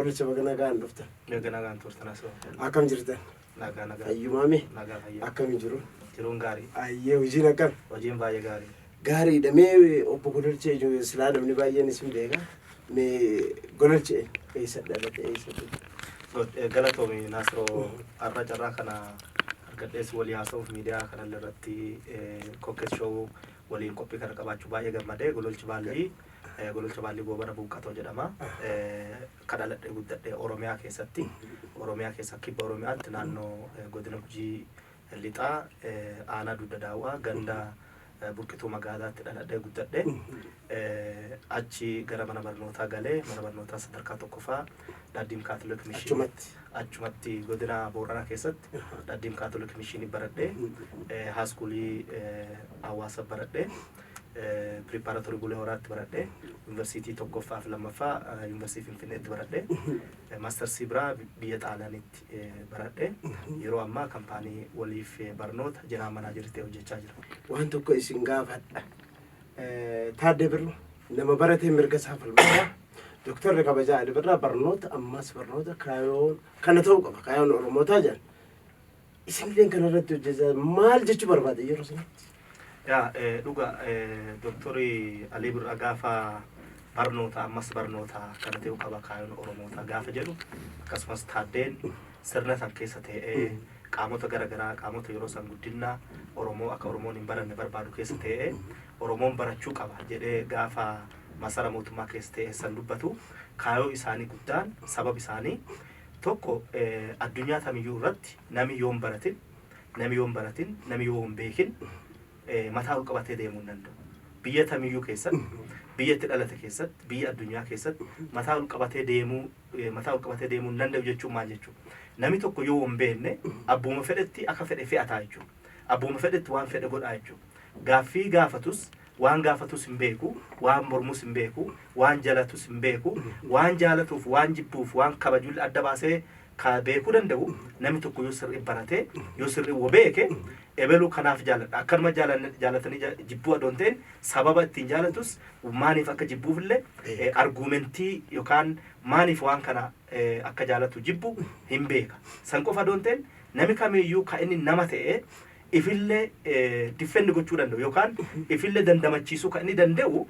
golcha bagana gaan dhuftan. Bagana gaan turtan asoo. Akkam jirtan? Nagaa nagaa. Ayyumaame. Nagaa fayyaa. Akkam jiru? Jiruun gaarii. Ayyee hojiin akkam? Hojiin baay'ee gaarii. Gaariidha mee obbo Gololchee ijoollee silaa namni baay'een isin beeka. Mee Gololchee eessa dhalate eessa? Galatoomii Naasiroo har'a carraa kana argadhees walii haasa'uuf miidiyaa kanallee irratti Kokkes Show waliin qophii kana qabaachuu baay'ee gammadee Gololchi Baallii Goobana Buuqqatoo jedhama. Kadhaladhee guddadhee Oromiyaa keessatti Oromiyaa keessa kibba Oromiyaatti naannoo godina Gujii lixaa aanaa Dudda Daawwaa ganda Burqituu magaalaatti dhaladhee guddadhee achi gara mana barnootaa galee mana barnootaa sadarkaa tokkoffaa Dhaddiim Kaatolik Mishinii achumatti godina Booranaa keessatti Dhaddiim Kaatolik Mishinii baradhee haaskuulii hawaasa baradhee preparatory Bulee Horaatti baradhee yuunivarsiitii tokkoffaa fi lammaffaa yuunivarsiitii Finfinneetti baradhee maastersii biraa biyya Xaaliyaanitti baradhee yeroo ammaa kaampaanii waliif barnoota jeneraal manaajerii hojjechaa jira. Waan tokko isin gaafadha. Taaddee Birruu nama baratee mirga isaa falmataa Doktorri Kabajaa Ali Birraa barnoota ammas barnoota kaayoon kana ta'uu qaba kaayoon Oromootaa jedhan. Isinillee kanarratti hojjetaa maal jechuu barbaade yeroo sanatti? Yaa dhuga Doktorri Ali Birraa gaafa barnoota ammas barnoota kana ta'uu qaba kaayoon Oromootaa gaafa jedhu akkasumas Taaddeen sirna san keessa ta'ee qaamota garaagaraa qaamota yeroo san guddina Oromoo akka Oromoon hin baranne barbaadu keessa ta'ee Oromoon barachuu qaba jedhee gaafa masara mootummaa keessa ta'ee san dubbatu kaayoo isaanii guddaan sabab isaanii tokko addunyaa tamiyyuu irratti namni yoo hin baratin namni yoo hin beekin mataa ol qabatee deemuu hin danda'u. Biyya tamiyyuu keessatti biyya itti dhalate keessatti biyya addunyaa keessatti mataa ol qabatee deemuu hin danda'u jechuun maal jechuudha? Namni tokko yoo hin beekne abbuma fedhetti akka fedhe fe'ataa jechuudha. Abbuma fedhetti waan fedhe godhaa jechuudha. Gaaffii gaafatus waan gaafatus hin beeku, waan mormus hin beeku, waan jalatus hin beeku, waan jaalatuuf, waan jibbuuf, waan kabajuu adda baasee ka beekuu danda'u namni tokko yoo sirrii barate, yoo sirrii beeke ebelu kanaaf jaaladha. Akkanuma jaalatanii jibbuu adoon ta'een sababa ittiin jaalatus maaniif akka jibbuufillee argumentii yookaan maaniif waan kana akka jaalatu jibbu hin beeka. San qofa adoon ta'een namni kamiyyuu ka inni nama ta'ee ifillee diffendi gochuu danda'u yookaan ifillee dandamachiisuu kan inni danda'u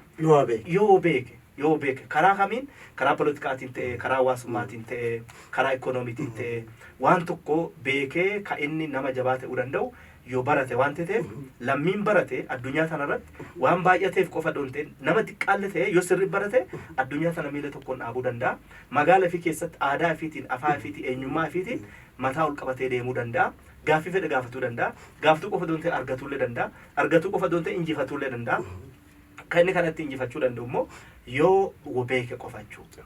yoo beeke karaa kamiin karaa politikaatiin ta'e karaa hawaasummaatiin ta'e karaa ikoonomiitiin ta'e waan tokko beekee kan inni nama jabaa ta'uu danda'u yoo barate waan ta'eef lammiin barate addunyaa tanarratti waan baay'ateef qofa doonteen nama xiqqaalle ta'e yoo sirrii barate addunyaa tana miila tokkoon dhaabuu danda'a. Magaalaa fi keessatti aadaa ifiitiin afaan ifiitiin eenyummaa ifiitiin mataa ol qabatee deemuu danda'a. Gaaffii fedhe gaafatuu danda'a. Gaaftuu qofa doonteen argatuullee danda'a. Argatuu qofa doonteen injifatuullee danda'a. Kan inni kanatti injifachuu danda'u immoo yoo beeke qofa jechuudha.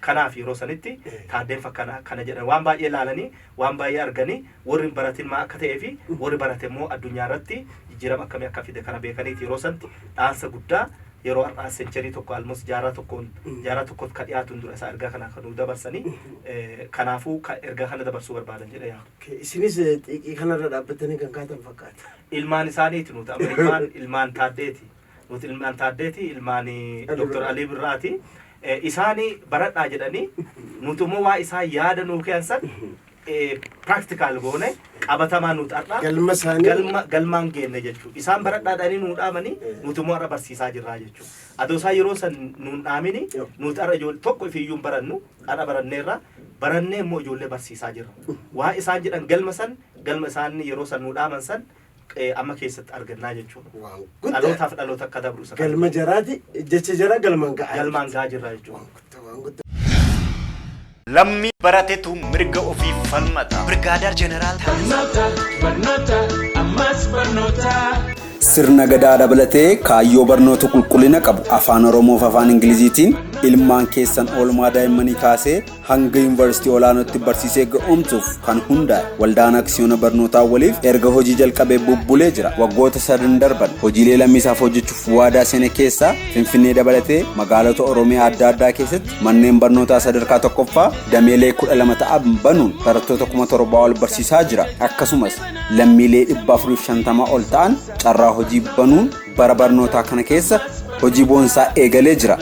Kanaaf yeroo sanitti Taaddeen fakkana kana jedhan waan baay'ee ilaalanii waan baay'ee arganii warri baratin maa akka ta'ee fi warri barate immoo addunyaa irratti jijjiirama akkamii akka fide kana beekaniiti yeroo sanatti dhaansa guddaa yeroo har'aa sencherii tokko almos jaarraa tokkotti ka dhiyaatuun dura isaa ergaa kana kan dabarsanii kanaafuu ergaa kana dabarsuu barbaadan jedha yaa. Isinis xiiqii kanarra dhaabbatanii kan kaatan fakkaata. Ilmaan isaaniiti nuti amma ilmaan Taaddeeti. Nuti ilmaan Taaddeeti ilmaan Dr. Alii Birraati. Isaanii baradhaa jedhanii nuti immoo waa isaa yaada nuu keensan practical goone qabatamaa nuti har'aa galmaan geenne jechuudha. Isaan baradhaadhaanii nuu dhaamanii nuti immoo har'a barsiisaa jirraa jechuudha. Adoo isaa yeroo san nuun dhaamini nuti har'a ijoollee tokko ifiyyuu barannu har'a baranneerra barannee immoo ijoollee barsiisaa jirra. Waa isaan jedhan galma isaan yeroo san nuu dhaaman san amma keessatti argannaa jechuudha. Dhalootaaf dhaloota akka dabru isa. Galma jaraati jecha jara galmaan gahaa jirra jechuudha. Lammii baratetu mirga ofii falmata. Birgaadar Jeneraal Barnoota ammas barnoota. Sirna gadaa dabalatee kaayyoo barnoota qulqullina qabu afaan Oromoo fi afaan Ingiliziitiin ilmaan keessan oolmaa daa'immanii kaasee hanga yuunivarsiitii olaanootti barsiisee ga'oomsuuf kan hundaa'e waldaan aksiyoona barnootaa waliif erga hojii jalqabee bubbulee jira. Waggoota 3 darban hojiilee lammiisaaf hojjechuuf waadaa sene keessaa Finfinnee dabalatee magaalota Oromiyaa adda addaa keessatti manneen barnootaa sadarkaa tokkoffaa dameelee 12 ta'an banuun barattoota 1700 ol barsiisaa jira. Akkasumas lammiilee 450 ol ta'an carraa hojii banuun bara barnootaa kana keessa hojii boonsaa eegalee jira.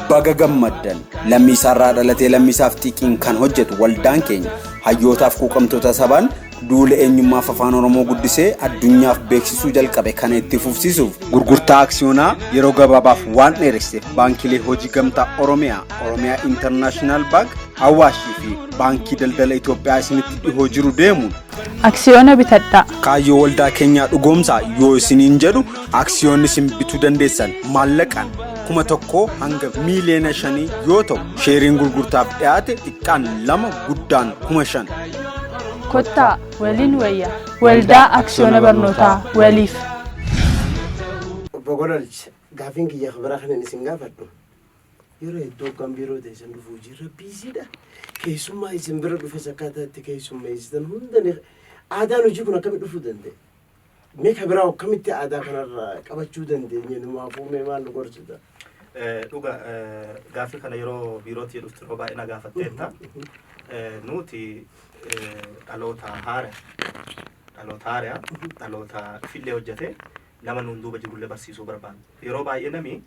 Baga gammaddan lammiisaarraa dhalatee lammiisaaf xiqiin kan hojjetu waldaan keenya hayyootaaf quuqamtoota sabaan duula eenyummaaf afaan Oromoo guddisee addunyaaf beeksisuu jalqabe kana itti fufsiisuuf gurgurtaa aksiyoonaa yeroo gabaabaaf waan dheeresseef baankilee hojii gamtaa Oromiyaa International Bank, Awaashii fi baankii daldala Itoophiyaa isinitti dhihoo jiru deemuun aksiyoona bitadhaa. Kaayyoo waldaa keenyaa dhugoomsaa yoo isiniin jedhu aksiyoonni isin bituu dandeessan maallaqaan 1,000 hanga miiliyoona 5 yoo ta'u sheeriin gurgurtaaf dhiyaate xiqqaan 2 guddaan 5,000. Kottaa waliin wayya waldaa aksiyoona barnootaa waliif. Obbo Godolch gaafiin kiyya biraa kan isin gaafadhu yeroo hedduu kan biiroo teessan dhufuu jirra biisiidha. Keessummaa isin bira dhufe sakkaataatti keessummeessitan hundani aadaan hojii kun akkamitti dhufuu danda'e? Mee ka biraa akkamitti aadaa kanarraa qabachuu dandeenye numaaf uumee maal nu gorsita? Dhuga gaafii kana yeroo biirootti dhuftu yeroo baay'ee na gaafatteetta. Nuti dhaloota haaraa dhaloota fillee hojjete nama nuun duuba jirullee barsiisuu barbaadu. Yeroo baay'ee nami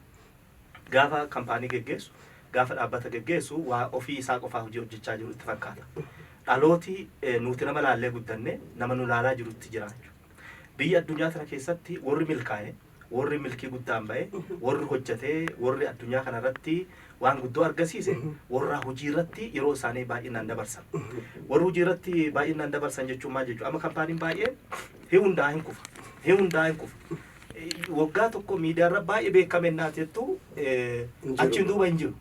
gaafa kaampaanii geggeessu gaafa dhaabbata geggeessu waa ofii isaa qofaa hojii hojjechaa jiru itti fakkaata. Dhalooti nuti nama laallee guddanne nama nu laalaa jirutti jira jechuudha. Biyya addunyaa kana keessatti warri milkaa'e warri milkii guddaan ba'e warri hojjetee warri addunyaa kanarratti waan guddoo argisiise warra hojii irratti yeroo isaanii baay'inaan dabarsan. Warri hojii irratti baay'inaan dabarsan jechuun maal jechuudha? Amma kaampaaniin baay'een hundaa hin kufa. Waggaa tokko miidiyaarra baay'ee beekame naati jettu achiin duuba hin jiru.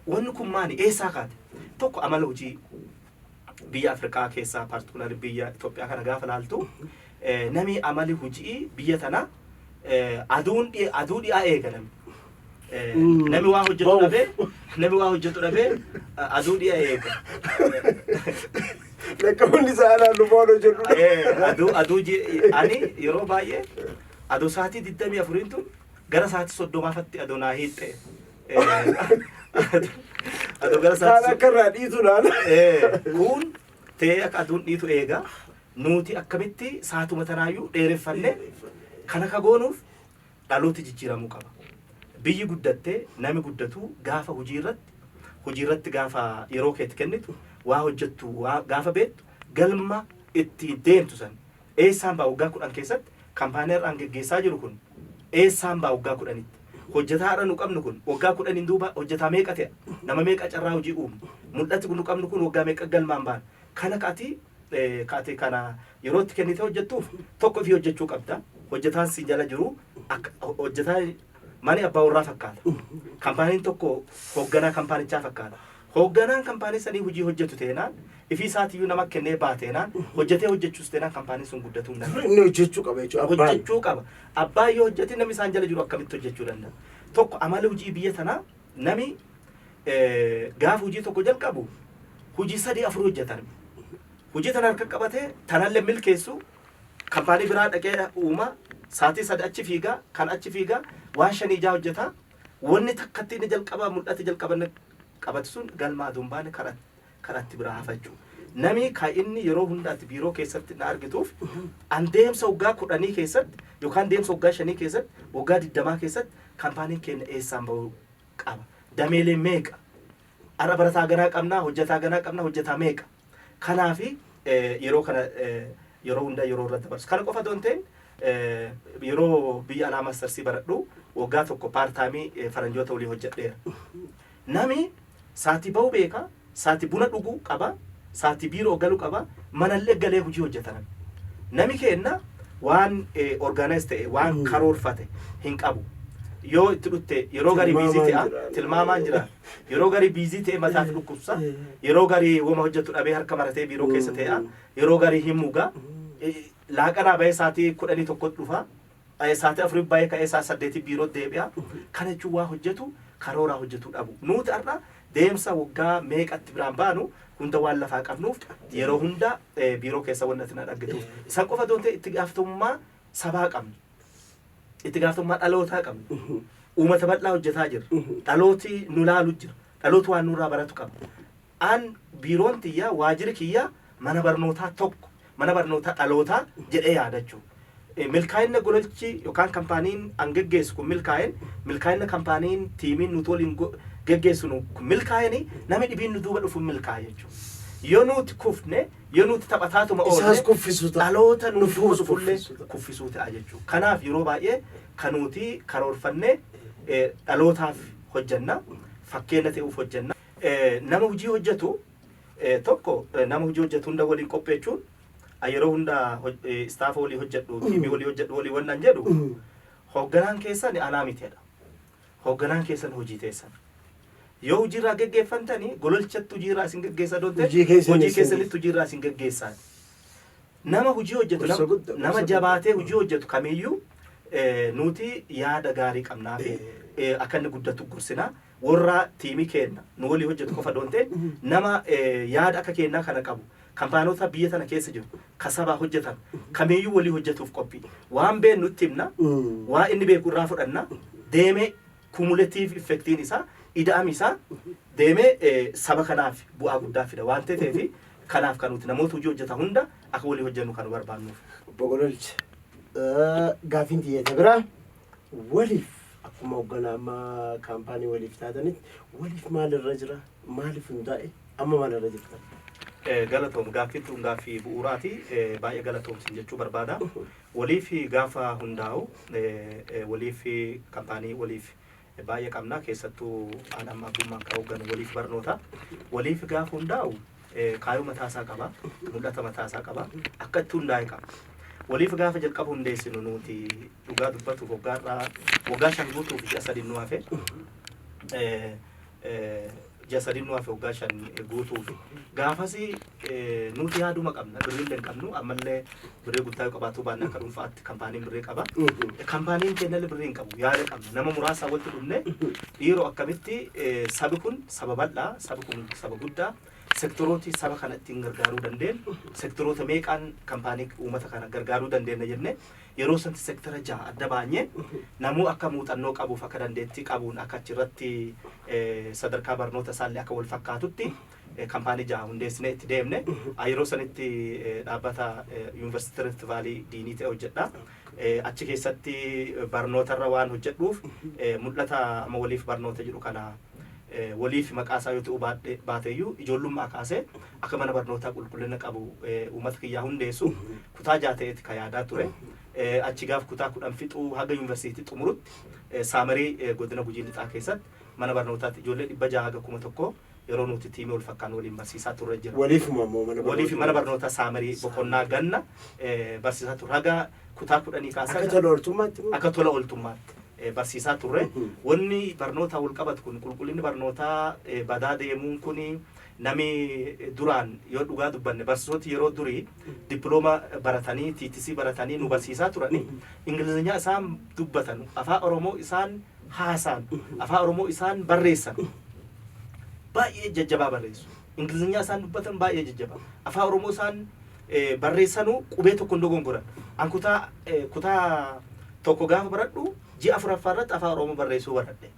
Wanni kun maali? Eessaa kaate? Tokko amala hojii biyya Afrikaa keessaa paartikular biyya Itoophiyaa kana gaafa laaltu nami amali hojii biyya tana aduu dhiyaa eega nami waa hojjetu dhabee aduu dhiyaa eega. Lakkoonni isaanii luboon hojjetu. Ani yeroo baay'ee aduu sa'aatii 24 tun gara sa'aatii 30 aduu naa hiixxe. Aduu gara sa'aatii akkarraa dhiitu laala. Kun ta'ee akka aduun dhiitu eega. Nuti akkamitti saatuma tanaayyuu dheereffanne kana ka goonuuf dhalooti jijjiiramuu qaba. Biyyi guddattee nami guddatu gaafa hojii irratti gaafa yeroo keetti kennitu waa hojjettu gaafa beektu galma itti deemtu san eessaan baa waggaa 10 keessatti kaampaaniirraan geggeessaa jiru kun eessaan baa waggaa 10tti hojjetaadha nu qabnu kun waggaa 10 duuba hojjetaa meeqa ta'e nama meeqa carraa hojii uumu mul'atti kun nu qabnu kun waggaa meeqa galmaan baan kana kaatee kana yeroo itti kennite hojjettuuf tokko fi hojjechuu qabda. Hojjetaan si jala jiru hojjetaa mani abbaa warraa fakkaata. Kaampaaniin tokko hoogganaa kaampaanichaa fakkaata. Hoogganaan kaampaanii sanii hojii hojjetu teenaan ifii isaatiyyuu nama kennee baateenaan hojjechuus teenaan kaampaaniin sun guddatuu hin danda'u. Inni hojjechuu qaba jechuudha. Hojjechuu qaba. Abbaa yoo hojjete namni isaan jala jiru akkamitti hojjechuu danda'a? Tokko amala hojii biyya tanaa nami gaafa hojii tokko jalqabu hojii 3-4 hojjetan. Hojii tana harka qabatee tanallee milkeessu kaampaanii biraa dhaqee uuma sa'aatii 3 achi fiigaa kan achi fiigaa waan 5 hojjeta wanni takkatti inni jalqabaa mul'ate jalqabanne qabatu sun galma aduun baane karaatti biraa hafachuu. Nami kan inni yeroo hundaatti biiroo keessatti na argituuf an deemsa waggaa 10 keessatti yookaan deemsa waggaa 5 keessatti waggaa 20 keessatti kaampaaniin keenya eessaan bahuu qaba. Dameelee meeqa? Arra barataa ganaa qabnaa hojjetaa ganaa qabnaa hojjetaa meeqa? Kanaafi yeroo kana yeroo hunda yeroo irratti dabarsu. Kana qofa doon ta'in yeroo biyya alaa mastarsii baradhu waggaa tokko paartaamii faranjoota walii hojjedheera. Nami sa'aatii bahuu beeka, sa'aatii buna dhuguu qaba, sa'aatii biiroo galuu qaba, manallee galee hojii hojjetan. Nami kenna waan organize ta'e waan karoorfate hin qabu. Yoo itti dhutte yeroo garii biizii ta'a tilmaamaan jira. Yeroo garii biizii ta'e mataaf dhukkubsa. Yeroo garii wama hojjetu dhabee harka maratee biiroo keessa ta'a. Yeroo garii hin mugaa. Laaqanaa bahee sa'aatii 11 dhufa. Sa'aatii 4 bahee ka'ee sa'aatii 8 biiroo deebi'a. Kana jechuun waa hojjetu karooraa hojjetu dhabu. Nuti har'a deemsa waggaa meeqatti biraan baanu hunda waan lafaa qabnuuf yeroo hunda biiroo keessa wanti na dhaggatuuf. Isaan qofa doon ta'e itti gaafatamummaa sabaa qabna. Itti gaafatamummaa dhalootaa qabna. Uummata bal'aa hojjetaa jira. Dhalooti nu laalu jira. Dhalooti waan nurraa baratu qaba. An biiroon tiyyaa waajjirri kiyyaa mana barnootaa tokko mana barnootaa dhalootaa jedhee yaadachuu. milkaa'ina gololchi yookaan kampaaniin an geggeessu kun milkaa'ina kampaaniin tiimiin nuti waliin geggeessinu kun milkaa'ini namni dhibiin nu duuba dhufu milkaa'e jechuudha. Yoo nuti kufne yoo nuti taphataatuma isaas kuffisuuta dhaloota nuuf dhufullee kuffisuu ta'a jechuudha. Kanaaf yeroo baay'ee kan nuti karoorfanne dhalootaaf hojjenna fakkeenya ta'uuf hojjenna. Nama hojii hojjetu tokko nama hojii hojjetu hunda waliin qopheechuun yeroo hunda istaafa walii hojjedhu tiimii walii hojjedhu walii wannan jedhu hoogganaan keessan anaa miteedha. Hoogganaan keessan hojii teessan. Yoo hojiirraa geggeeffantanii gololchatti hojiirraa isin geggeessaa doonte hojii keessanitti hojiirraa isin geggeessaa. Nama hojii hojjetu nama jabaatee hojii hojjetu kamiyyuu nuti yaada gaarii qabnaa fi akka inni guddatu gorsinaa. Warra tiimii kenna nu walii hojjetu qofa doonte nama yaada akka kennaa kana qabu kampaanota biyya tana keessa jiru kasabaa hojjetan kamiyyuu walii hojjetuuf qophii waan beeknu itti himna waa inni beeku irraa fudhanna deemee kumulatiiv effektiin isaa ida'am isaa deemee saba kanaaf bu'aa guddaa fida waan ta'eef kanaaf kan nuti namoota hojii hojjetan hunda akka walii hojjennu kan barbaannuuf. Boqololcha gaafiin xiyyeete biraa waliif akkuma hoogganaa kaampaanii waliif taatanitti waliif maalirra jira maaliif hundaa'e amma maalirra jirtan? Galatoom gaaffii tun gaaffii bu'uuraati baay'ee galatoomsin jechuu barbaada. Waliif gaafa hundaa'u waliif kaampaanii waliif baay'ee qabna keessattuu aanammaa abbummaan kan hoogganu waliif barnoota. Waliif gaafa hundaa'u kaayyoo mataasaa qaba mul'ata mataasaa qaba akka itti hundaa'e qaba. Waliif gaafa jalqabu hundeessinu nuti dhugaa dubbatuuf waggaa 5 guutuuf ji'a 3 nu hafe ji'a 3 nu hafe waggaa 5 guutuuf gaafas nuti yaaduma qabna birrii hin qabnu ammallee birrii guddaa yoo qabaatu baannee akka dhuunfaatti kaampaaniin birrii qaba. Kaampaaniin kennallee birrii hin qabu yaada qabna nama muraasa walitti dhufne dhiiroo akkamitti sabi kun saba bal'aa sabi kun saba guddaa sektorooti saba kana ittiin gargaaruu dandeenyu sektoroota meeqaan kaampaanii uummata kana gargaaruu dandeenya jenne yeroo santi sektara 6 adda baanyee namuu akka muuxannoo qabuuf akka dandeettii qabuun akka achirratti sadarkaa barnoota isaallee akka wal fakkaatutti kaampaanii 6 hundeessinee itti deemne yeroo sanitti dhaabbata yuunivarsiitii Rift Vaalii diinii ta'e hojjedha. Achi keessatti barnootarra waan hojjedhuuf mul'ata amma waliif barnoota jedhu kana waliif maqaasaa yoo ta'u baateeyyuu ijoollummaa kaasee akka mana barnootaa qulqullina qabu uummata kiyyaa hundeessu kutaa 6 ta'etti kan yaadaa ture. Achi gaaf kutaa 10 fixuu haga yuunivarsiitii xumurutti saamarii godina Gujii Lixaa keessatti mana barnootaatti ijoollee 600 haga 1000 yeroo nuti tiimii wal fakkaan waliin barsiisaa turre jira. Waliif mana barnootaa saamarii boqonnaa ganna barsiisaa turre haga kutaa 10 kaasee akka tola ooltummaatti. Barsiisaa turre wanni barnoota wal qabatu kun qulqullinni barnootaa badaa deemuun kun nami duraan yoo dhugaa dubbanne barsiisoti yeroo durii dippiloomaa baratanii TTC baratanii nu barsiisaa turani ingilizኛ isaan dubbatan afaan oromoo isaan haasan afaan oromoo isaan barreessan baay'ee jajjabaa barreessu ingilizኛ isaan dubbatan baay'ee jajjabaa afaan oromoo isaan barreessanu qubee tokko dogongoran an kutaa tokko gaafa baradhu ji'a 4ffaarratti afaan oromoo barreessuu baradhe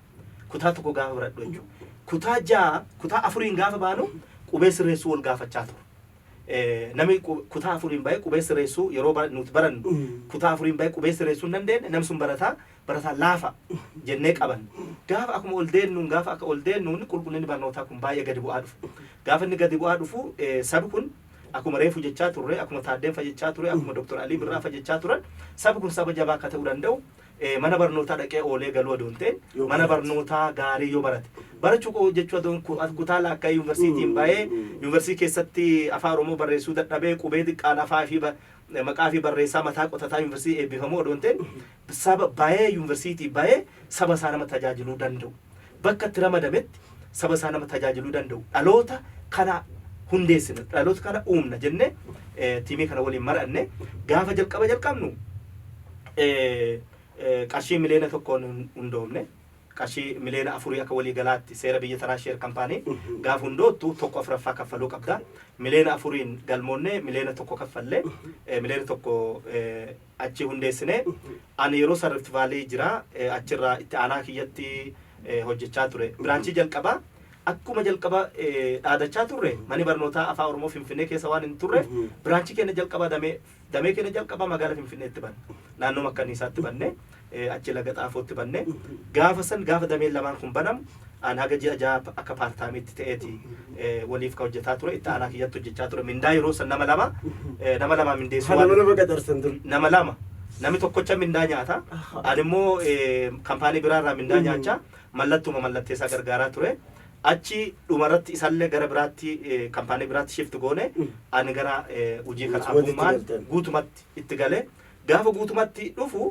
kutaa tokko gaafa baradhu jechuudha. Kutaa 6 kutaa 4 gaafa baanu qubee sirreessuu wal gaafachaa ture. Namni kutaa 4 baay'ee qubee sirreessuu yeroo nuti barannu kutaa 4 baay'ee qubee sirreessuu hin dandeenye namni sun barataa laafa jennee qaban. Gaafa akkuma ol deennuun gaafa akka ol deennuun qulqullinni barnootaa kun baay'ee gadi bu'aa dhufu. Gaafa inni gadi bu'aa dhufu sabi kun akkuma reefu jechaa turre akkuma taaddeen fajjechaa ture akkuma Dr. Alii Birraa fajjechaa turan sabi kun saba jabaa akka ta'uu danda'u mana barnootaa dhaqee oolee galuu adoonte mana barnootaa gaarii yoo barate barachuu jechuu adoon kutaa akka yuunivarsiitiin baay'ee yuunivarsiitii keessatti afaan oromoo barreessuu dadhabee qubee xiqqaan afaa fi maqaa fi barreessaa mataa qotataa yuunivarsiitii eebbifamuu adoonte saba baay'ee yuunivarsiitii baay'ee saba isaa nama tajaajiluu danda'u bakka itti ramadametti saba isaa nama tajaajiluu danda'u dhaloota kana hundeessina dhaloota kana uumna jenne tiimii kana waliin maranne gaafa jalqabnu qarshii miliyoona tokkoon hundoomne qarshii miliyoona 4 akka walii galaatti seera biyya tanaa sheer kaampaanii gaafa hundoottu tokko 4ffaa kaffaluu qabda miliyoona 4 galmoonne miliyoona 1 kaffallee miliyoona 1 achi hundeessine ani yeroo Rift Vaalii jira achirraa itti aanaa kiyyatti hojjechaa ture biraanchii jalqabaa akkuma jalqaba dhaadachaa turre mani barnootaa afaan oromoo Finfinnee keessa waan hin turre biraanchii keenya jalqaba damee keenya jalqaba magaalaa Finfinneetti ban naannoo Makkanniisaatti banne achi laga Xaafootti banne gaafa san gaafa dameen lamaan kun banamu an haga ji'a ja'a akka paartaamiitti ta'eeti waliif ka hojjetaa ture itti aanaa kiyyatti hojjechaa ture mindaa yeroo san nama lama mindeessu nama lama namni tokkocha mindaa nyaata ani immoo kaampaanii biraarraa mindaa nyaachaa mallattuma mallatteessaa gargaaraa ture achi dhumarratti isallee gara biraatti kaampaanii biraatti shift goone ani gara hojii kana abbummaan guutumatti itti galee gaafa guutumatti dhufu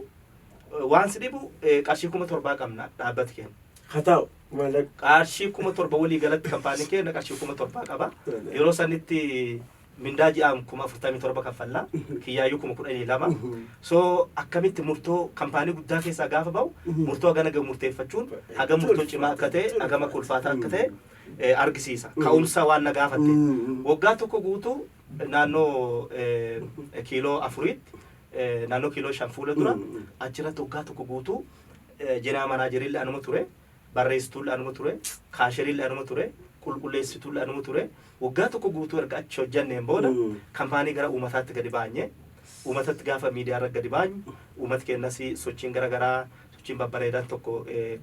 waan si dhibu qarshii 7,000 qabna dhaabbati keenya. Hata'u mallaqa qarshii 7,000 walii galatti kaampaanii keenya qarshii 7,000 qaba yeroo sanitti mindaa ji'aan 47 kaffallaa kiyyaayyuu 12 so akkamitti murtoo kaampaanii guddaa keessaa gaafa ba'u murtoo hagana gahu murteeffachuun haga murtoo cimaa akka ta'e hagama kulfaataa akka ta'e argisiisa ka'umsa waan na gaafatte waggaa tokko guutuu naannoo kiiloo 4 naannoo kiiloo 5 fuula dura achirratti waggaa tokko guutuu jenaa manaajerillee anuma ture barreessituullee anuma ture kaasheriillee anuma ture qulqulleessituullee anuma ture waggaa tokko guutuu erga achi hojjanneen booda kaampaanii gara uummataatti gadi baanye uummatatti gaafa miidiyaarra gadi baanyu uummati kennas sochiin garagaraa sochiin babbareedaan tokko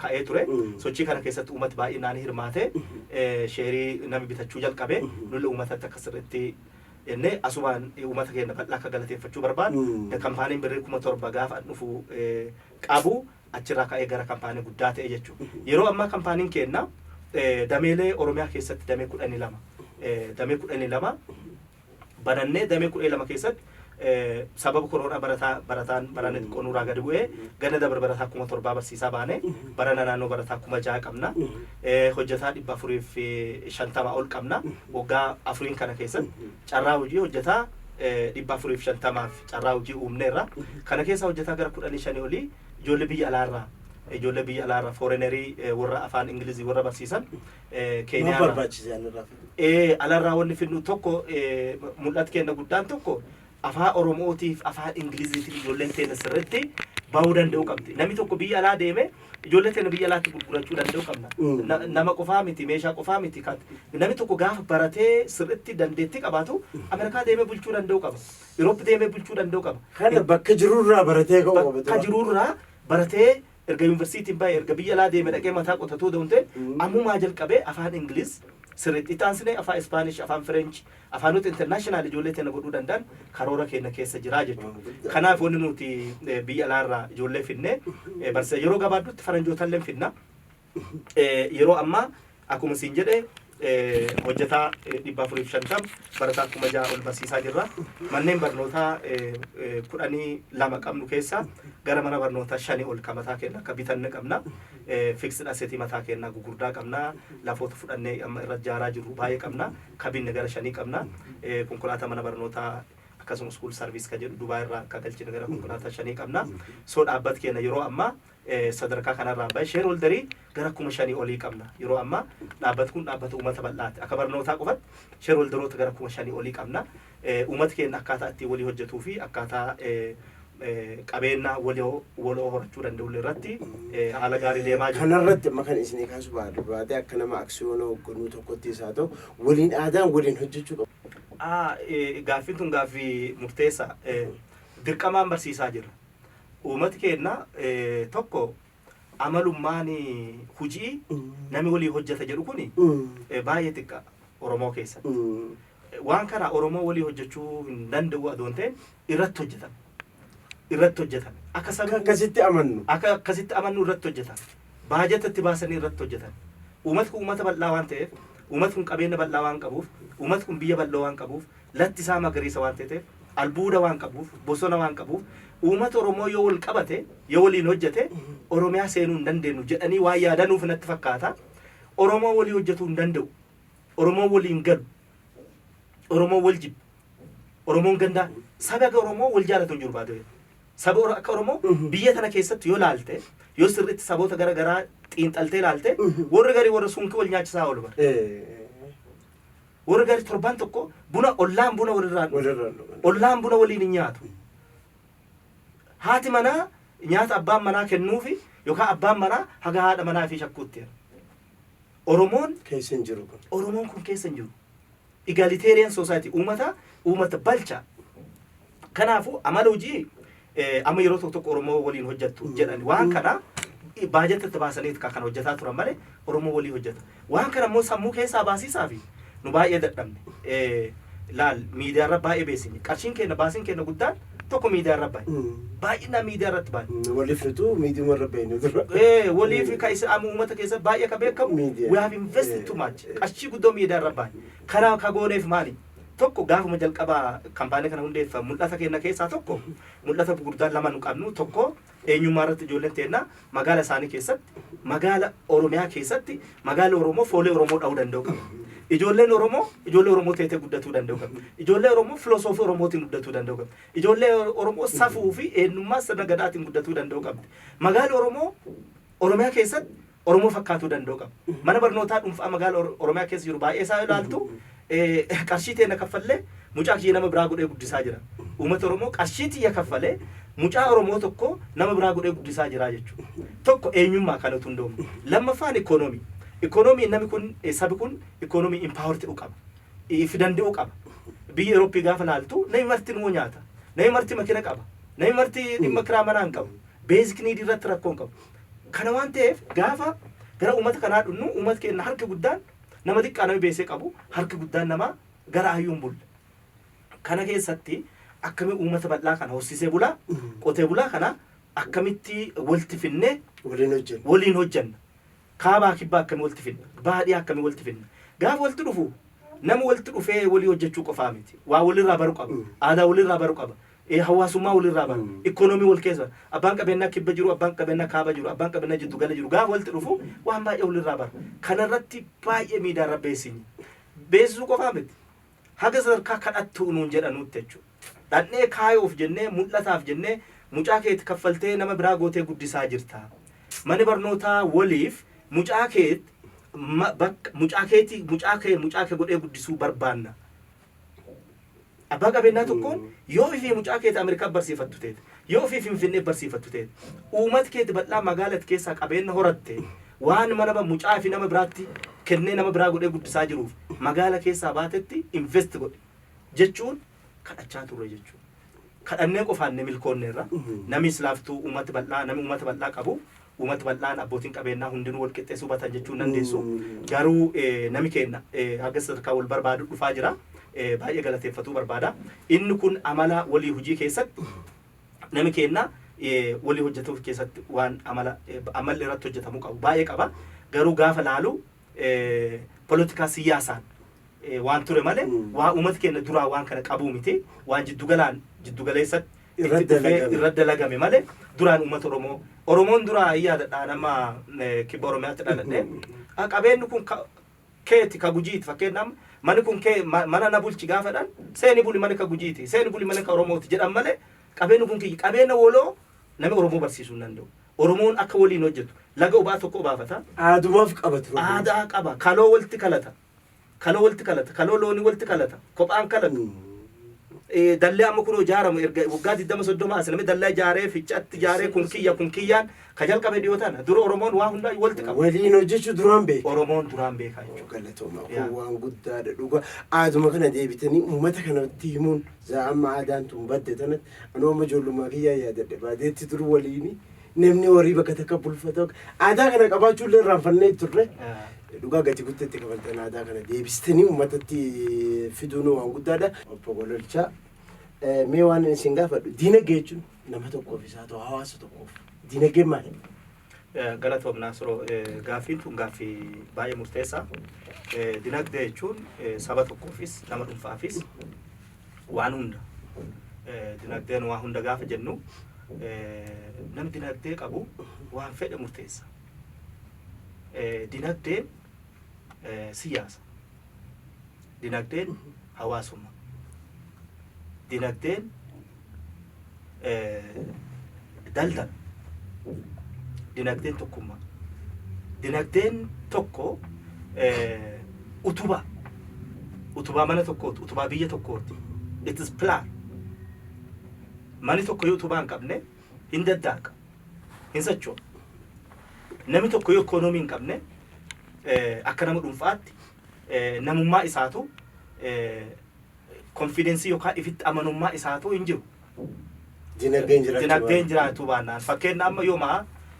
ka'ee ture sochii kana keessatti uummati baay'inaan hirmaate sheerii nami bitachuu jalqabe nulle uummatatti akka sirriitti enne asumaan uummata keenya bal'aa akka galateeffachuu barbaadu kaampaaniin birrii 7,000 gaafa dhufu qabu achirraa ka'ee gara kaampaanii guddaa ta'e jechuudha yeroo ammaa kaampaaniin keenya dameelee Oromiyaa keessatti damee 12 banannee damee 12 keessatti sababa koronaa barataan barane qonuuraa gadi bu'ee ganna dabar barataa 7,000 barsiisaa baane barana naannoo barataa 6,000 qabna hojjetaa 450 ol qabna waggaa afuriin kana keessatti carraa hojii hojjetaa 450 carraa hojii uumneerra kana keessa hojjetaa gara 15 olii ijoollee biyya alaarraa forenerii warra afaan ingilizii warra barsiisan keeniyaarraa alaarraa wanni finnu tokko mul'atu kenna guddaan tokko afaan oromootiif afaan ingiliziitiif ijoolleen teenya sirriitti bahuu danda'u qabdi namni tokko biyya alaa deeme ijoollee teenya biyya alaatti gurgurachuu danda'u qabna nama qofaa miti meeshaa qofaa miti namni tokko gaafa baratee sirriitti dandeettii qabaatu Ameerikaa deemee bulchuu danda'u qaba Yuroop deemee bulchuu danda'u qaba kana bakka jirurraa baratee ka'u qaba bakka jirurraa baratee erga yuunivarsiitiin baay'ee erga biyya alaa deeme dhaqee mataa qotatuu da'uun ammumaa jalqabee afaan ingiliz sirriitti itaansine afaan ispaanish afaan french afaanota internaashinaal ijoollee teenya godhuu danda'an karoora keenya keessa jiraa jechuudha kanaaf wanni nuti biyya alaarraa ijoollee finne barsiisa yeroo gabaabduutti faranjootallee finna yeroo ammaa akkuma siin jedhe hojjetaa 450 barataa 6,000 ol barsiisaa jirra manneen barnootaa 12 qabnu keessa gara mana barnootaa 5 ol kamataa kenna akka bitanne qabna fixed asset mataa kenna gugurdaa qabna lafoota fudhannee amma irra jaaraa jiru baay'ee qabna kabinne gara 5 qabna konkolaataa mana barnootaa akkasuma school service ka jedhu Dubaay irraa akka galchine gara konkolaataa 5 qabna soo dhaabbat keenya yeroo ammaa sadarkaa kanarraa baay'ee sheerholderii gara 5,000 olii qabna yeroo ammaa dhaabbati kun dhaabbata uummata bal'aati akka barnootaa qofatti sheerholderoota gara 5,000 olii qabna uummati keenya akkaataa itti walii hojjetuu fi akkaataa qabeenya waloo horachuu danda'u irratti haala gaarii deemaa jiru. Kanarratti amma kan isinii kaasu baate akka nama aksiyoona hoogganuu tokkotti isaa ta'u waliin aadaan waliin hojjechuu qabu. Gaaffiin tun gaaffii murteessaa dirqamaan barsiisaa jira. Uummati keenya tokko amalummaan hujii namni walii hojjeta jedhu kuni baay'ee xiqqaa Oromoo keessa. Waan kana Oromoo walii hojjechuu hin danda'u adoon ta'e irratti hojjetan. Akkasitti amannu irratti hojjetan. Baajatatti baasanii irratti hojjetan. Uummati kun uummata bal'aa waan ta'eef, uummati kun qabeenya bal'aa waan qabuuf, uummati kun biyya bal'aa waan qabuuf, latti isaa magariisa waan ta'eef, albuuda waan qabuuf, bosona waan qabuuf, uummata Oromoo yoo wal qabate, yoo waliin hojjete, Oromiyaa seenuu hin dandeenyu jedhanii waan yaadanuuf natti fakkaata. Oromoo walii hojjetuu hin danda'u. Oromoo waliin galu. Oromoo wal jibbu. Oromoon gandaa saba akka Oromoo wal jaalatu hin jiru baatee. Saba akka Oromoo biyya tana keessatti yoo laalte, yoo sirriitti saboota garaagaraa xiinxaltee laalte, warri garii warra sunkii wal nyaachisaa oolu bara. Warri garii torban tokko buna ollaan buna ollaan buna waliin hin nyaatu. Haati manaa nyaata abbaan manaa kennuufi yookaan abbaan manaa haga haadha manaa fi shakkuutti. Oromoon keessa hin jiru kun. Oromoon kun keessa hin jiru. Egalitarian society uummata balcha. Kanaafuu amala hojii amma yeroo tokko Oromoo waliin hojjettu jedhan waan kana baajata baasaniit kan hojjetaa turan malee Oromoo waliin hojjeta. Waan kana immoo sammuu keessaa baasisaa fi nu baay'ee dadhabne. Laal miidiyaa irra baay'ee beeksifne. Qarshiin keenya baasiin keenya guddaan tokko miidiyaa irra baay'ee. Baay'inaan miidiyaa irratti baay'ee. Waliif nutu miidiyaa irra baay'ee dura. Waliif ka isa uummata keessa baay'ee ka beekamu. We have invested too much. Qarshii guddoo miidiyaa irra baay'ee. Kana ka gooneef maali? Tokko gaafuma jalqabaa kaampaanii kana hundeeffa mul'ata keenya keessaa tokko mul'ata gurguddaan lama nu qabnu tokko eenyummaa irratti ijoolleen teennaa magaala isaanii keessatti magaala Oromiyaa keessatti magaala Oromoo foolee Oromoo dha'uu danda'u qaba. Ijoolleen Oromoo teetee guddatuu danda'u qaba. Ijoollee Oromoo filosoofii Oromootiin guddatuu danda'u qaba. Ijoollee Oromoo safuu fi eenyummaa sirna gadaatiin guddatuu danda'u qabdi. Magaala Oromoo Oromiyaa keessatti Oromoo fakkaatuu danda'u qaba. Mana barnootaa dhuunfaa magaala Oromiyaa keessa jiru baay'ee isaa ilaaltu qarshii teena kaffallee mucaa kiyya nama biraa godhee guddisaa jira. Uummata Oromoo qarshii tiyya kaffalee mucaa Oromoo tokko nama biraa godhee guddisaa jira jechuudha. Tokko eenyummaa kanatu hundoomu. Lammaffaan ikoonoomii. Ikoonoomii namni kun sabi kun ikoonoomii impaawarti qaba. If danda'u qaba. Biyya Eurooppii gaafa laaltu namni marti nuu nyaata. Namni marti makina qaba. Namni marti dhimma kiraa manaa hin qabu. Beezik niidii irratti rakkoo hin qabu. Kana waan ta'eef gaafa gara uummata kanaa dhunnu uummata keenya harki guddaan nama xiqqaa nama beesee qabu harki guddaan nama gara hayyuun bulla. Kana keessatti akkamii uummata bal'aa kana horsiisee bulaa qotee bulaa kana akkamitti walitti finnee waliin hojjenna. Kaabaa kibbaa akkamii walitti finna. Baadiyyaa akkamii walitti finna. Gaafa walitti dhufu nama walitti dhufee walii hojjechuu qofaa miti. Waa walirraa baruu qaba. Aadaa walirraa baruu qaba. Hawaasummaa walirraa baru. Ikoonoomii wal keessa. Abbaan qabeenyaa kibba jiru, abbaan qabeenyaa kaaba jiru, abbaan qabeenyaa jiddu gala jiru. Gaafa walitti dhufu waan baay'ee walirraa baru. Kanarratti baay'ee miidiyaa irra beeksisni. Beeksisuu qofaa miti. Haga sadarkaa kadhattuu nuun jedhanuutti jechuudha. Dhannee kaayoof jennee mul'ataaf jennee mucaa keetti kaffaltee nama biraa gootee guddisaa jirta. Mani barnootaa waliif mucaa kee godhee guddisuu barbaanna. Abbaa qabeenyaa tokkoon yoo ofii mucaa keetti Ameerikaa barsiifattu teete yoo ofii Finfinnee barsiifattu teete uummata keetti bal'aa magaalatti keessaa qabeenya horatte waan mana mucaa fi nama biraatti kennee nama biraa godhee guddisaa jiruuf magaala keessaa baatetti invest godhe jechuun kadhachaa turre jechuudha. Kadhannee qofaan ne milkoonneerra namni islaaftuu uummata bal'aa qabu uummata bal'aan abbootiin qabeenyaa hundinuu wal qixxeessuu batan jechuun dandeessu. Garuu nami keenya haga sadarkaa wal barbaadu dhufaa jira. Baay'ee galateeffatuu barbaada. Inni kun amala walii hojii keessatti nami keenya walii hojjetuuf keessatti waan amalli irratti hojjetamuu qabu baay'ee qaba. Garuu gaafa laalu politikaa siyaasaan waan ture malee waa uummata keenya duraa waan kana qabuu miti. Waan jiddugaleessatti irra dalagame malee duraan uummata Oromoon duraa yaadadhaa nama kibba Oromiyaatti dhaladhee qabeenyi kun keeti ka gujiiti fakkeenyaaf mani kun kee mana na bulchi gaafadhaan seeni buli mana ka gujiiti seeni buli mana ka Oromooti jedhan malee qabeenyi kun qabeenya woloo namni Oromoo barsiisuu hin danda'u. Oromoon akka waliin hojjetu laga ubaa tokko baafata. Aadumaaf qabatu. Aadaa qaba. Kaloo walitti kalata. Kaloo loonii walitti kalata. Kophaan kalatu. Dallee amma kunoo ijaaramu erga waggaa 20-30 as namni dallee ijaaree ficcatti ijaaree kunkiyyaan ka jalqabe dhiyoo tana dura Oromoon waa hundaa walitti qaba. Waliin hojjechuu duraan beeka. Oromoon duraan beeka jechuudha. Galatooma waan guddaadha dhuga aaduma kana deebitanii uummata kanatti himuun zaa'amma aadaan tun badde tanatti anoo amma ijoollummaa kiyyaa yaadadhe baadeetti turu waliini namni horii bakka takka bulfata aadaa kana qabaachuu illee irraanfannee turre. Dhugaa gati guddatti kabaltan aadaa kana deebistanii uummatatti fiduun waan guddaadha. Obbo Gololchaa mee waan isin gaafadhu diinagdee jechuun nama tokkoof isaa ta'u hawaasa tokkoof diinagdeen maali? Galatoom Naasiroo gaaffiin tun gaaffii baay'ee murteessaa. Diinagdee jechuun saba tokkoofis nama dhuunfaafis waan hunda. Diinagdeen waan hunda gaafa jennu namni diinagdee qabu waan fedhe murteessa. Diinagdeen siyaasa. Diinagdeen hawaasummaa. Diinagdeen daldala. Diinagdeen tokkummaa. Diinagdeen tokko utubaa. Utubaa mana tokkooti. Utubaa biyya tokkooti. It is plan. Mani tokko yoo utubaa hin qabne hin daddaaqa. Hin socho'a. Namni tokko yoo ikoonoomii hin qabne akka nama dhuunfaatti namummaa isaatu konfidensii yookaan ifitti amanummaa isaatu hin jiru. dinagdeen jiraachuu baannaan fakkeenya amma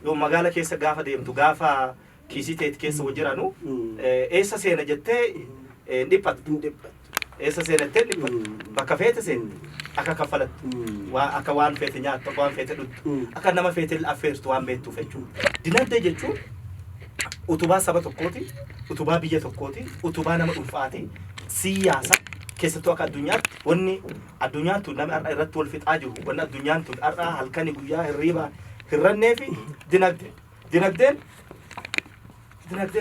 yoo magaala keessa gaafa deemtu gaafa kiisii teet keessa hojiranu eessa seena jettee dhiphattu eessa seenattee dhiphattu bakka feete seente akka kaffalattu akka waan feete nyaattu akka waan feete dhugdu akka nama feete affeertu waan beektuuf jechuudha. Dinagdee jechuun utubaa saba tokkooti, utubaa biyya tokkooti, utubaa nama dhuunfaati, siyaasa keessattuu akka addunyaatti wanni addunyaan tun namni har'a irratti wal fixaa jiru wanni addunyaan tun har'a halkanii guyyaa hirriibaa hirrannee fi dinagdeen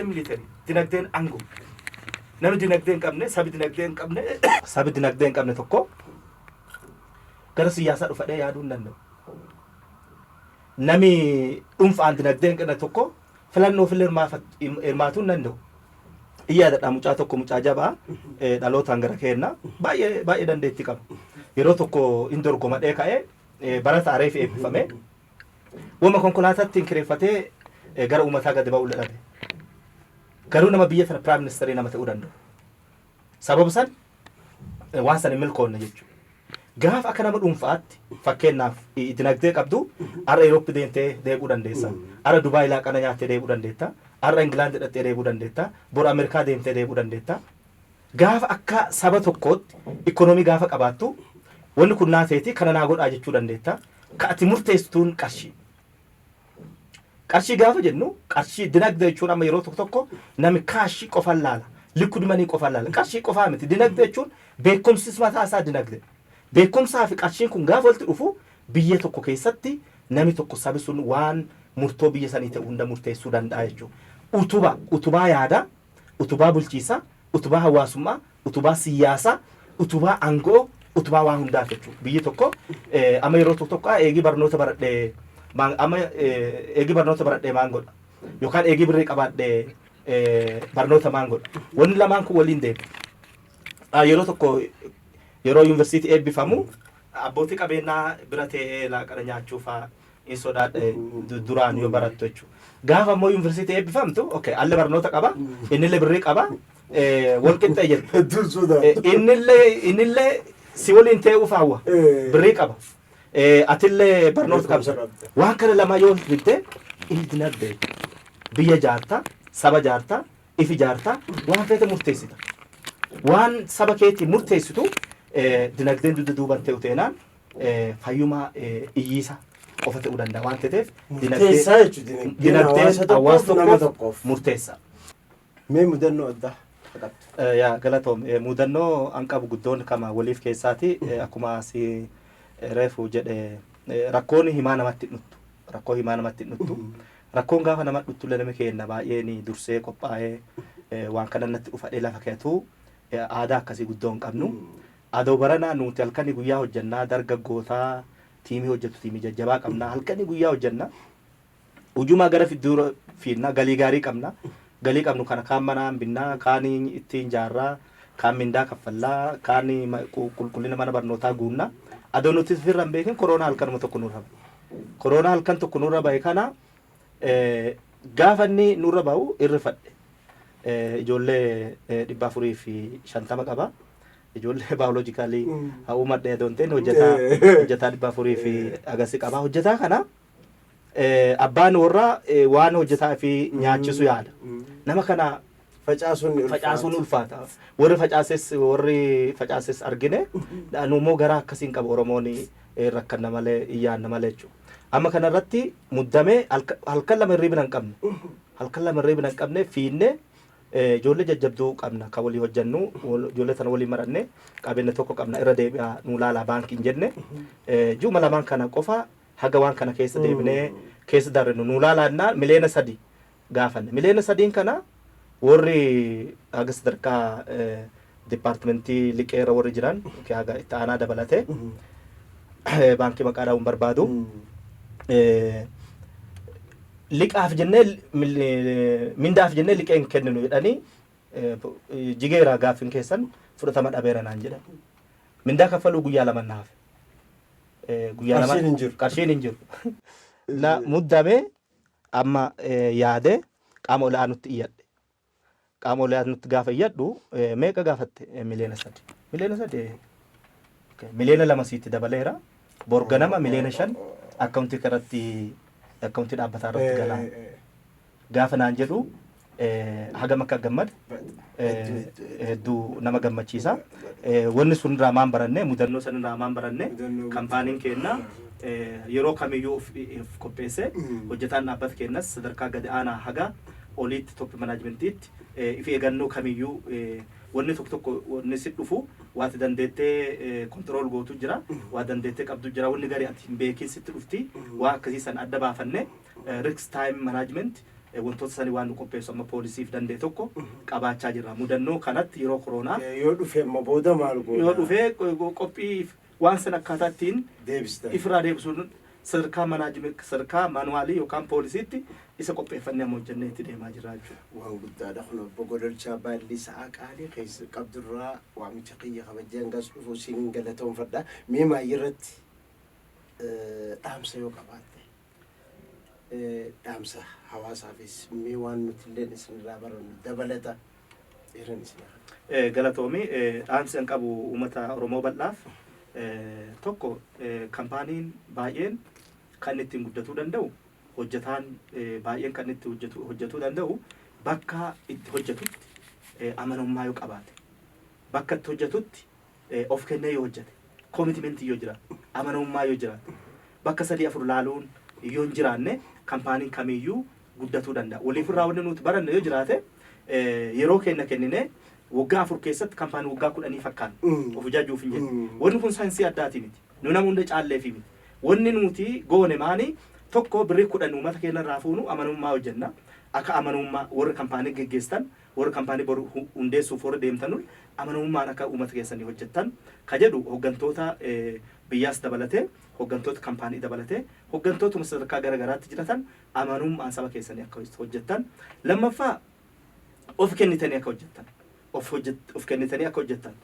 military dinagdeen aangoo namni dinagdee hin qabne sabi dinagdee hin qabne tokko gara siyaasaa dhufadhee yaaduu hin danda'u. Nami dhuunfaan dinagdee hin qabne tokko filannoo hirmaatuu hin danda'u. Iyyaadha mucaa tokko mucaa jabaa dhalootaan gara keenna baay'ee dandeettii qaba. Yeroo tokko hin dorgomadhee ka'ee barata areef eebbifame wama konkolaataatti kireeffatee gara uummataa gadi ba'uu dadhabe. Garuu nama biyya tana piraayim ministeerii nama ta'uu danda'u. Sababa san waan san hin milkoonne jechuudha. Gaafa akka nama dhuunfaatti fakkeenyaaf dinagdee qabdu har'a Eurooppii deemtee deebi'uu dandeessa. Har'a Dubaay laaqana nyaattee deebi'uu dandeetta. Har'a Ingilaand dhaqxee deebi'uu dandeetta. Bor Ameerikaa deemtee deebi'uu dandeetta. Gaafa akka saba tokkootti ikoonoomii gaafa qabaattu wanni kun naa ta'eeti kana naa godhaa jechuu dandeetta. Ka ati murteessituun qarshii. Qarshii gaafa jennu qarshii dinagdee jechuun amma yeroo tokko namni kaashii qofaan laala. Liquid money qofaan laala. Qarshii qofaa miti. Dinagdee jechuun beekumsi mataa isaa dinagdee. Beekumsaa fi qarshiin kun gaafa walitti dhufu biyya tokko keessatti namni tokko sabi sun waan murtoo biyya sanii ta'e hunda murteessuu danda'a jechuudha. Utubaa yaadaa, utubaa bulchiisaa, utubaa hawaasummaa, utubaa siyaasaa, utubaa aangoo, utubaa waan hundaa jechuudha. Biyyi tokko amma yeroo tokko eegii barnoota baradhee maan godha yookaan eegii birrii qabaadhee barnoota maan godha. Wanni lamaan kun waliin deemu. Yeroo tokko yeroo yuunivarsiitii eebbifamu abbootii qabeenyaa bira ta'ee laaqana nyaachuuf hin sodaadhe duraan yoo barattu jechuudha. Gaafa ammoo yuunivarsiitii eebbifamtu alle barnoota qaba innillee birrii qaba wal qixxee jedhu innillee si waliin ta'uuf hawwa birrii qaba atillee barnoota qabda. Waan kana lama yoo fidde dinagdee biyya jaartaa saba jaartaa ifi jaartaa waan feete murteessita. Waan saba keetii murteessitu dinagdeen duuban ta'u ta'inaan fayyumaa iyyiisa qofa ta'uu danda'a waan ta'eef dinagdeen hawaasa tokkoof murteessa. Mee mudannoo addaa yaa galatoom mudannoo an qabu guddoon kama waliif keessaati akkuma si reefu jedhe rakkoon himaa namatti dhuttu rakkoon gaafa nama dhuttu nama kenna baay'een dursee qophaa'ee waan kana natti dhufadhee lafa keetu aadaa akkasii guddoo hin qabnu. Adoo baranaa nuti halkanii guyyaa hojjannaa dargaggootaa tiimii hojjetu tiimii jajjabaa qabna halkanii guyyaa hojjanna ujumaa gara fidduu fiinna galii gaarii qabna galii qabnu kana kaan manaan binnaa kaan ittiin jaarraa kaan mindaa kaffallaa kaan qulqullina mana barnootaa guunna adoo nuti firra hin beekin koronaa halkanuma tokko nurra bahe koronaa halkan tokko nurra bahe kana gaafa inni nurra bahu irrifadhe ijoollee 450 qaba. Ijoollee baayoloojikaalii uummadhee doonteen hojjetaa 400 fi agarsi qabaa. Hojjetaa kana abbaan warraa waan hojjetaa fi nyaachisu yaada. Nama kana facaasuun ulfaata. Warri facaases argine nuummoo gara akkasiin qaba Oromoon rakkanna malee iyyaanna malee jechuudha. Amma kanarratti muddamee halkan lama hirriibna hin qabne fiinnee ijoollee jajjabduu qabna kan walii hojjannu ijoollee tana walii maranne qabeenya tokko qabna irra deebi'aa nu laalaa baankiin jenne juma lamaan kana qofa haga waan kana keessa deebinee keessa darrennu nu laalaannaa miliyoona 3 gaafanne miliyoona 3 kana warri haga sadarkaa dipaartimentii liqeera warri jiran haga itti aanaa dabalatee baankii maqaa dhaa'uun barbaadu liqaaf jennee mindaaf jennee liqeen kenninu jedhanii jigeera gaafin keessan fudhatama dhabeera naan jedhan mindaa kaffaluu guyyaa lama naaf guyyaa lama qarshiin hin jiru na muddame amma yaade qaama ol'aanutti iyyadhe qaama ol'aanutti gaafa iyyadhu meeqa gaafatte miliyoona 3 miliyoona 2 sitti dabaleera borganama miliyoona 5 akkaawuntii kanatti akkaawuntii dhaabbataa irratti galaa gaafa naan jedhu hagam akka gammad hedduu nama gammachiisa wanni sun irraa maan baranne mudannoo san irraa maan baranne kaampaaniin keenna yeroo kamiyyuu of qopheesse hojjetaan dhaabbata keenyas sadarkaa gadi aanaa haga oliitti top manaajimentiitti if eegannoo kamiyyuu wanni tokko wanni si dhufu waati dandeettee kontirool gootu jira waa dandeettee qabdu jira wanni gari ati hin beekin sitti dhufti waa akkasii san adda baafanne risk time management wantoota sanii waan qopheessu amma poolisiif dandee tokko qabaachaa jirra mudannoo kanatti yeroo koronaa yoo dhufee amma booda maal goona yoo dhufee qophii waan san akkaataa ittiin deebistan ifraa deebisuun sadarkaa manaajimenti sadarkaa maanuwaalii yookaan poolisiitti isa qopheeffannee amma hojjennee itti deemaa jirra jechuudha. waan guddaadha kun obbo Godolchaa Baallii Sa'aa Qaalii keessa qabdurraa waamicha kiyya kabajee hangas dhufuu siin galatoomfadha mee maayirratti dhaamsa yoo qabaatte dhaamsa hawaasaafis mee waan nuti illee isinirraa barannu dabalata dhiiran isin galatoomi dhaamsi an qabu uummata Oromoo bal'aaf tokko kaampaaniin baay'een kan ittiin guddatuu danda'u hojjetaan baay'een kan itti hojjetuu danda'u bakka itti hojjetutti amanamummaa yoo qabaate bakka itti hojjetutti of kennee yoo hojjete koomitimentii yoo jiraate amanamummaa yoo jiraate bakka 3-4 laaluun yoo hin jiraanne kaampaaniin kamiyyuu guddatuu danda'a waliif irraa wanni nuti baranne yoo jiraate yeroo kennine waggaa 4 keessatti kaampaanii waggaa 10 fakkaan of ijaajuuf hin jedhu wanni kun saayinsii addaati miti nu nama hunda caalleefi miti wanni nuti goone maani tokko birrii 10 uummata keenya irraa fuunu amanamummaa hojjenna akka amanamummaa warra kaampaanii geggeessan warra kaampaanii boru hundeessuuf warra deemtan amanamummaan akka uummata keessanii hojjettan ka jedhu hooggantoota biyyaas dabalatee hooggantoota kaampaanii dabalatee hooggantoota sadarkaa garaagaraatti jiratan amanamummaan saba keessanii akka hojjettan lammaffaa of kennitanii akka hojjettan of kennitanii akka hojjettan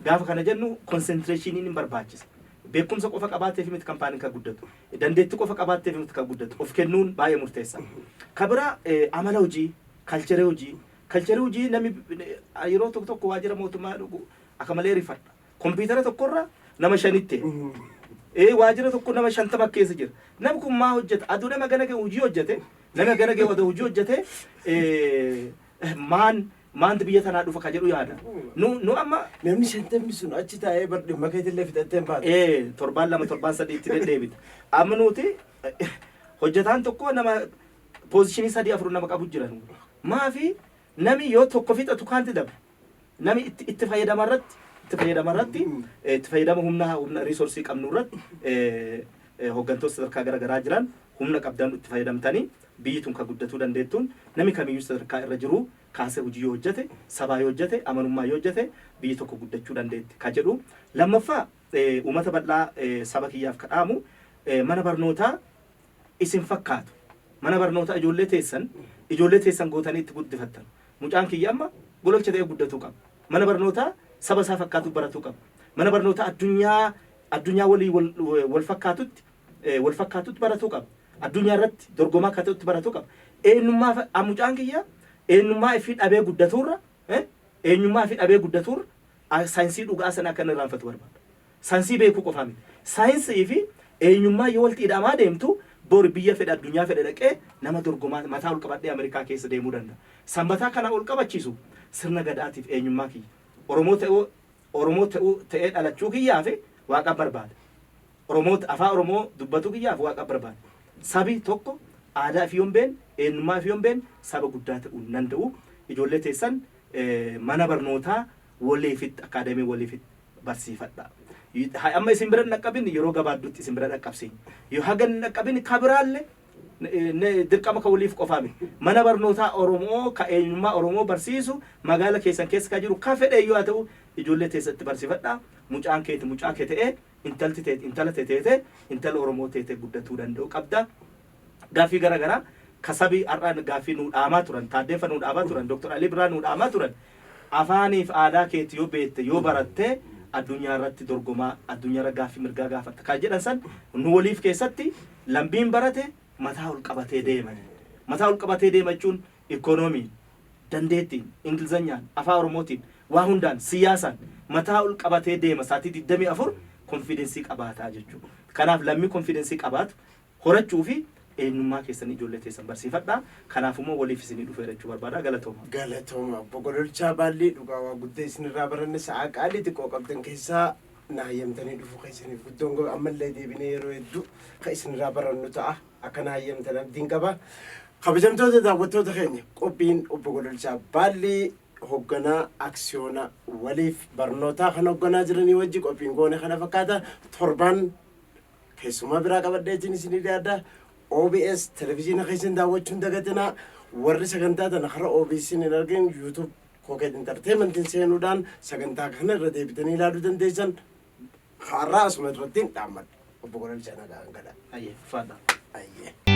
gaafa kana jennu konsentrashiniin hin barbaachisa beekumsa qofa qabaateef miti kaampaaniin kan guddatu dandeettii qofa qabaateef miti kan guddatu of kennuun baay'ee murteessa kabira amala hojii kalcheree hojii namni yeroo tokko waajjira mootummaa dhugu akka malee rifadha kompiitara tokkorra nama 5 waajjira tokko nama 50 keessa jira namni kun maa hojjeta aduu nama gana ga'e hojii hojjete nama gana ga'e hojii hojjete maanti biyya tanaa dhufa ka jedhu yaada nu amma namni 50 sun achi taa'ee bar dhimma keetillee fixattee hin baatu 7-3 itti deddeebita amma nuti hojjetaan tokko nama poozishinii 3-4 nama qabu jiran maafi nami yoo tokko fixatu kaanti dabe nami itti fayyadamarratti itti fayyadama humna riisoorsii qabnu irratti hooggantoota sadarkaa garaagaraa jiran humna qabdan itti fayyadamtanii biyyi tun ka guddatuu dandeettuun nami kamiyyuu sadarkaa irra jiru kaasee hojii yoo hojjete sabaa yoo hojjete amanummaa yoo hojjete biyyi tokko guddachuu dandeetti ka jedhu lammaffaa uummata bal'aa saba kiyyaaf kadhaamu mana barnootaa isin fakkaatu mana barnootaa ijoollee teessan gootanii itti guddifattan mucaan kiyya amma gololcha ta'ee guddatuu qaba mana barnootaa saba isaa fakkaatu baratuu qaba mana barnootaa addunyaa walii wal fakkaatutti baratuu qaba addunyaa irratti dorgomaa akka ta'utti baratuu qaba eenyummaa mucaan kiyya eenyummaa fi dhabee guddatuurra saayinsii dhugaa sana akka inni irraanfatu barbaada saayinsii beekuu qofaa miti saayinsii fi eenyummaa yoo walitti hidhamaa deemtu bor biyya fedhe addunyaa fedhe dhaqee nama dorgomaa mataa ol qabadhee Ameerikaa keessa deemuu danda'a sanbataa kana ol qabachiisu sirna gadaatiif eenyummaa kiyya Oromoo ta'ee dhalachuu kiyyaaf waaqa barbaada afaan Oromoo dubbatuu kiyyaaf waaqa barbaada sabi tokko aadaa fi yombeen eenyummaa fi yombeen saba guddaa ta'uu danda'u ijoollee teessan mana barnootaa waliifitti akaademii waliifitti barsiifadha amma isin bira dhaqqabin yeroo gabaaddutti isin bira dhaqqabsiin yoo hagan dhaqqabin kabiraalle dirqama ka waliif qofaa miti mana barnootaa Oromoo ka eenyummaa Oromoo barsiisu magaala keessan keessa ka jiru ka fedhe yoo ta'u ijoollee teessatti barsiifadha mucaan keeti mucaa kee ta'ee intala teetee intala Oromoo teetee guddatuu danda'u qabda gaafii garaagaraa kasabii har'aan gaafii nuu dhaamaa turan taaddeeffa nuu dhaamaa turan Dr. Alii Birraa nuu dhaamaa turan afaaniif aadaa keeti yoo beekte yoo baratte addunyaa irratti dorgomaa addunyaa irra gaafii mirgaa gaafatta kan jedhan san nu waliif keessatti lambiin barate mataa ol qabatee deema jechuun ikoonoomii dandeettiin ingilizanyaan afaan Oromootiin waa hundaan siyaasaan mataa ol qabatee deema saatii 24 konfidensii qabaataa jechuudha. Kanaaf lammii konfidensii qabaatu horachuu fi eenyummaa keessan ijoollee teessan barsiifadhaa. Kanaaf immoo waliif isinii dhufee jechuu barbaada. Galatooma. Galatooma. Boqololchaa baallii dhugaa waa guddaa isinirraa baranne sa'a qaalii xiqqoo qabdan keessaa nahayyamtanii dhufuu keessaniif guddoon ammallee deebinee yeroo hedduu kan isinirraa barannu ta'a. Akka nahayyamtan abdiin qaba. Kabajamtoota daawwattoota keenya qophiin obbo Gololchaa baallii hoogganaa aksiyoona waliif barnootaa kan hoogganaa jiranii wajji qophiin goone kana fakkaata. Torban keessumaa biraa qabadheetiin isinii dhiyaadha. OBS televiziyoona keessan daawwachuun dagatinaa. Warri sagantaa tana karaa OBS hin argin YouTube Koket Entertainmentiin seenuudhaan sagantaa kana irra deebitanii ilaaluu dandeessan. Har'aa asuma irratti dhaammadha. Obbo Gololchaa nagaan gala. Ayyee faadha. Ayyee.